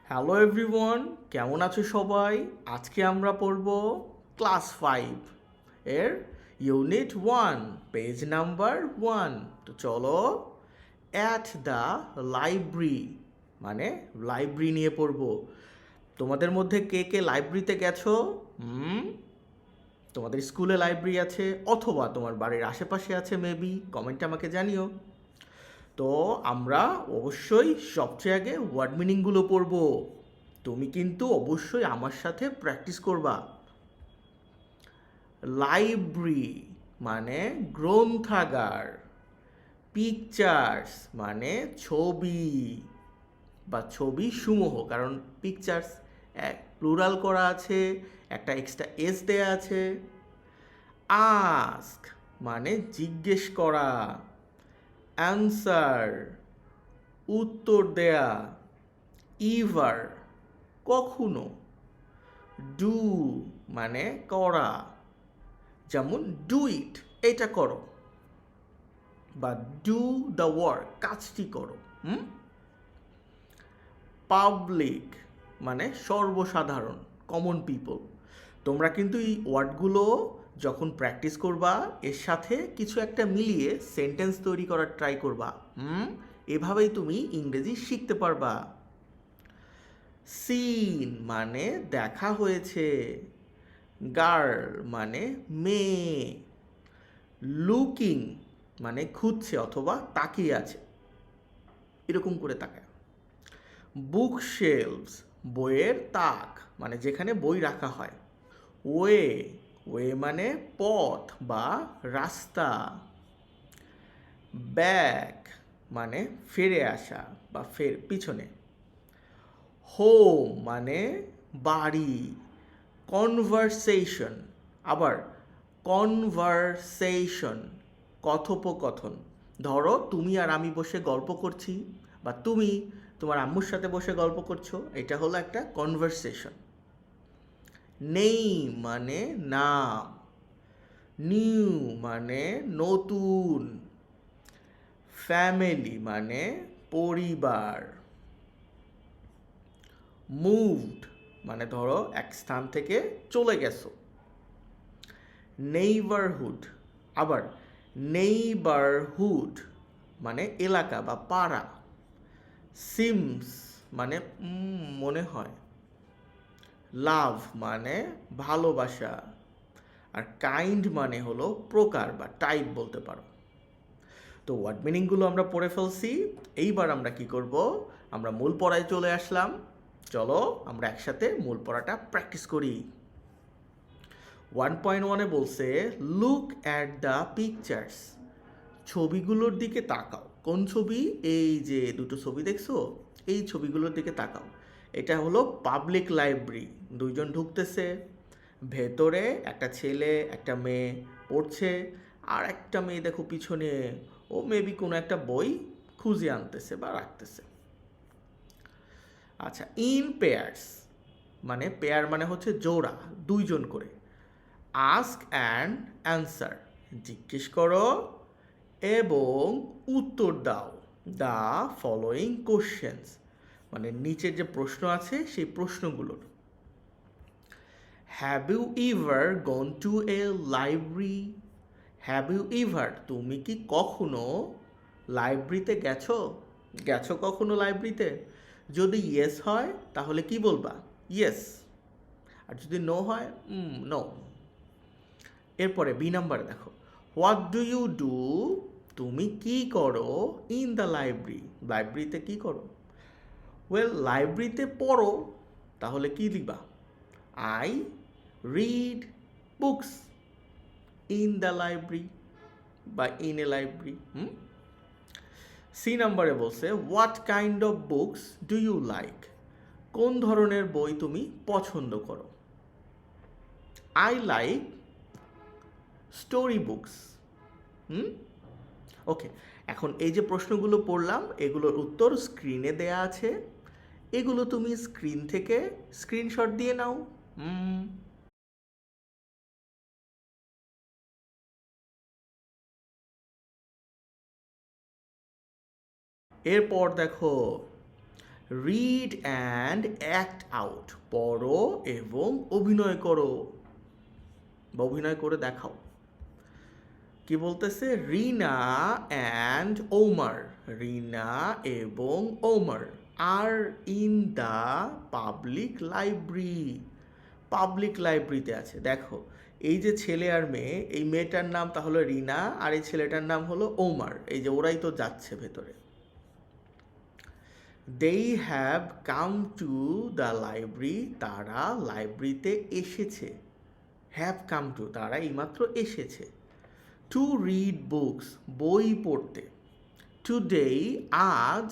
Hello everyone, কেমন আছো সবাই? আজকে আমরা পড়ব ক্লাস 5 এর ইউনিট 1, পেজ নাম্বার 1। তো চলো, অ্যাট দ্য লাইব্রেরি মানে লাইব্রেরি নিয়ে পড়ব। তোমাদের মধ্যে কে কে লাইব্রেরিতে গেছো? হুম, তোমাদের স্কুলে লাইব্রেরি আছে অথবা তোমার বাড়ির আশেপাশে আছে, মেবি কমেন্টে আমাকে জানিও। তো আমরা অবশ্যই সবচেয়ে আগে ওয়ার্ড মিনিংগুলো পড়ব। তুমি কিন্তু অবশ্যই আমার সাথে প্র্যাকটিস করবা। লাইব্রেরি মানে গ্রন্থাগার। পিকচার্স মানে ছবি বা ছবি সমূহ, কারণ পিকচার্স এক প্লুরাল করা আছে, একটা এক্সট্রা এস দেয়া আছে। আস্ক মানে জিজ্ঞেস করা। অ্যান্সার উত্তর দেয়া। ইভার কখনো। ডু মানে করা, যেমন ডু ইট এটা করো, বা ডু দ্য ওয়ার্ক কাজটি করো। পাবলিক মানে সর্বসাধারণ, কমন পিপল। তোমরা কিন্তু এই ওয়ার্ডগুলো যখন প্র্যাকটিস করবা এর সাথে কিছু একটা মিলিয়ে সেন্টেন্স তৈরি করার ট্রাই করবা। এভাবেই তুমি ইংরেজি শিখতে পারবা। সিন মানে দেখা হয়েছে। গার্ল মানে মেয়ে। লুকিং মানে খুঁজছে অথবা তাকিয়ে আছে, এরকম করে তাকায়। বুক শেলভস বইয়ের তাক মানে যেখানে বই রাখা হয়। ওয়ে ওয়ে মানে পথ বা রাস্তা। ব্যাক মানে ফিরে আসা বা পিছনে। হোম মানে বাড়ি। কনভারসেশন আবার কনভারসেশন কথোপকথন। ধরো তুমি আর আমি বসে গল্প করছি, বা তুমি তোমার আম্মুর সাথে বসে গল্প করছো, এটা হলো একটা কনভারসেশন। নেই মানে নাম। নিউ মানে নতুন। ফ্যামিলি মানে পরিবার। মুভড মানে ধরো এক স্থান থেকে চলে গেছো। নেইবারহুড আবার নেইবারহুড মানে এলাকা বা পাড়া। সিমস মানে মনে হয়। লাভ মানে ভালোবাসা। আর কাইন্ড মানে হলো প্রকার বা টাইপ বলতে পারো। তো ওয়ার্ড মিনিংগুলো আমরা পড়ে ফেলছি। এইবার আমরা কি করব? আমরা মূল পড়ায় চলে আসলাম। চলো আমরা একসাথে মূল পড়াটা প্র্যাকটিস করি। 1.1-এ বলছে লুক অ্যাট দ্য পিকচার্স, ছবিগুলোর দিকে তাকাও। কোন ছবি? এই যে দুটো ছবি দেখছো, এই ছবিগুলোর দিকে তাকাও। এটা হলো পাবলিক লাইব্রেরি। দুইজন ঢুকতেছে, ভেতরে একটা ছেলে একটা মেয়ে পড়ছে, আর একটা মেয়ে দেখো পিছনে, ও মেবি কোনো একটা বই খুঁজে আনতেছে বা রাখতেছে। আচ্ছা, ইন পেয়ার্স মানে পেয়ার মানে হচ্ছে জোড়া, দুইজন করে। আস্ক অ্যান্ড অ্যান্সার জিজ্ঞেস করো এবং উত্তর দাও। দ্য ফলোয়িং কোশ্চেন্স মানে নিচের যে প্রশ্ন আছে সেই প্রশ্নগুলোর। Have you ever gone to a library? Have you ever তুমি কি কখনো লাইব্রেরিতে গেছো? গেছো কখনো লাইব্রেরিতে? যদি ইয়েস হয় তাহলে কি বলবা? ইয়েস। আর যদি নো হয়, নো। এরপরে বি নাম্বারে দেখো, হোয়াট ডু ইউ ডু তুমি কি করো? ইন দ্য লাইব্রেরি লাইব্রেরিতে কি করো? ওয়েল লাইব্রেরিতে পড়ো, তাহলে কি লিখবা? I read books in the library বা ইন এ লাইব্রেরি। সি নাম্বারে বলছে what kind of books do you like, কোন ধরনের বই তুমি পছন্দ করো? I like story books. Okay, এখন এই যে প্রশ্নগুলো পড়লাম এগুলোর উত্তর স্ক্রিনে দেয়া আছে, এগুলো তুমি স্ক্রিন থেকে স্ক্রিনশট দিয়ে নাও। এরপর দেখো, রিড অ্যান্ড অ্যাক্ট আউট, পড়ো এবং অভিনয় করো বা অভিনয় করে দেখাও। কি বলতেছে? রিনা অ্যান্ড ওমার, রিনা এবং Omar are in the public library, public লাইব্রেরিতে আছে। দেখো এই যে ছেলে আর মেয়ে, এই মেয়েটার নাম তাহলে রিনা আর এই ছেলেটার নাম হলো ওমার, এই যে ওরাই তো যাচ্ছে ভেতরে। they have come to the library, তারা লাইব্রেরিতে এসেছে। have come to, তারা এইমাত্র এসেছে। to read books, বই পড়তে। today, আজ।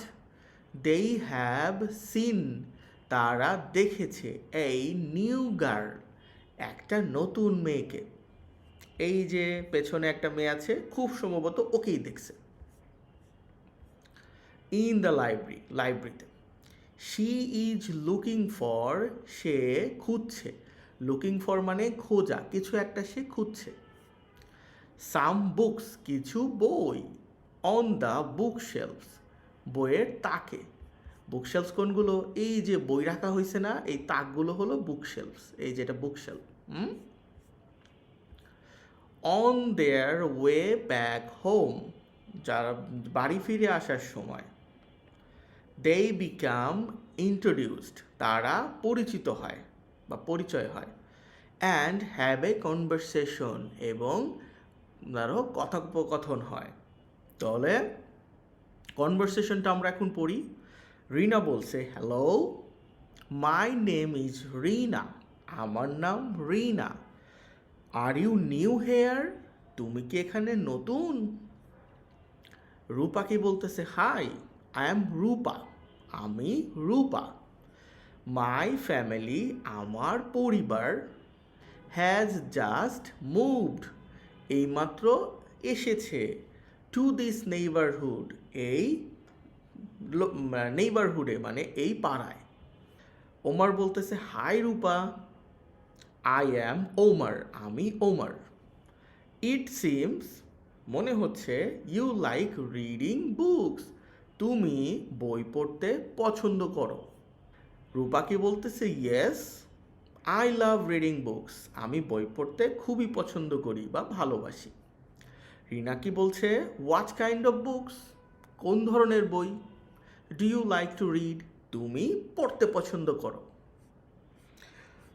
they have seen, তারা দেখেছে এই নিউ গার্ল, একটা নতুন মেয়েকে। এই যে পেছনে একটা মেয়ে আছে, খুব সম্ভবত ওকেই দেখছে। ইন দ্য লাইব্রেরি, লাইব্রেরিতে। শি ইজ লুকিং ফর, সে খুঁজছে। লুকিং ফর মানে খোঁজা, কিছু একটা সে খুঁজছে। সাম বুকস, কিছু বই। অন দ্য বুক শেলফস, বইয়ের তাকে। বুক শেলফস কোনগুলো? এই যে বই রাখা হয়েছে না, এই তাকগুলো হলো বুক শেলফস, এই যেটা বুক shelf. On their way back home, যারা বাড়ি ফিরে আসার সময়। দে বিকাম ইন্ট্রোডিউসড, তারা পরিচিত হয় বা পরিচয় হয়। অ্যান্ড হ্যাভ এ কনভারসেশন, এবং ধরো কথোপকথন হয়। তাহলে কনভারসেশনটা আমরা এখন পড়ি। রিনা বলছে, হ্যালো, মাই নেম ইজ রিনা, আমার নাম রিনা। আর ইউ নিউ হেয়ার, তুমি কি এখানে নতুন? রূপা কি বলতেছে, হাই, আই এম রূপা, আমি রূপা। মাই ফ্যামিলি, আমার পরিবার। হ্যাজ জাস্ট মুভড, এইমাত্র এসেছে। টু দিস নেইবারহুড, এই নেইবারহুডে মানে এই পাড়ায়। ওমার বলতেছে, হাই রূপা, আই অ্যাম ওমার, আমি ওমার। ইট সিমস, মনে হচ্ছে, ইউ লাইক রিডিং বুকস, তুমি বই পড়তে পছন্দ করো। রূপা কি বলতেছে, yes, I love reading books, আমি বই পড়তে খুবই পছন্দ করি বা ভালোবাসি। রিনা কি বলছে, হোয়াট কাইন্ড অফ বুকস, কোন ধরনের বই। Do you like to read, তুমি পড়তে পছন্দ করো।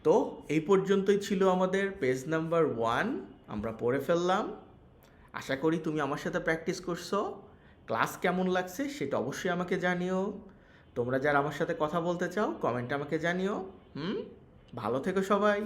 তো এই পর্যন্তই ছিল আমাদের পেজ নাম্বার 1, আমরা পড়ে ফেললাম। আশা করি তুমি আমার সাথে প্র্যাকটিস করছো। ক্লাস কেমন লাগছে সেটা অবশ্যই আমাকে জানিও। তোমরা যারা আমার সাথে কথা বলতে চাও কমেন্টে আমাকে জানিও। ভালো থেকো সবাই।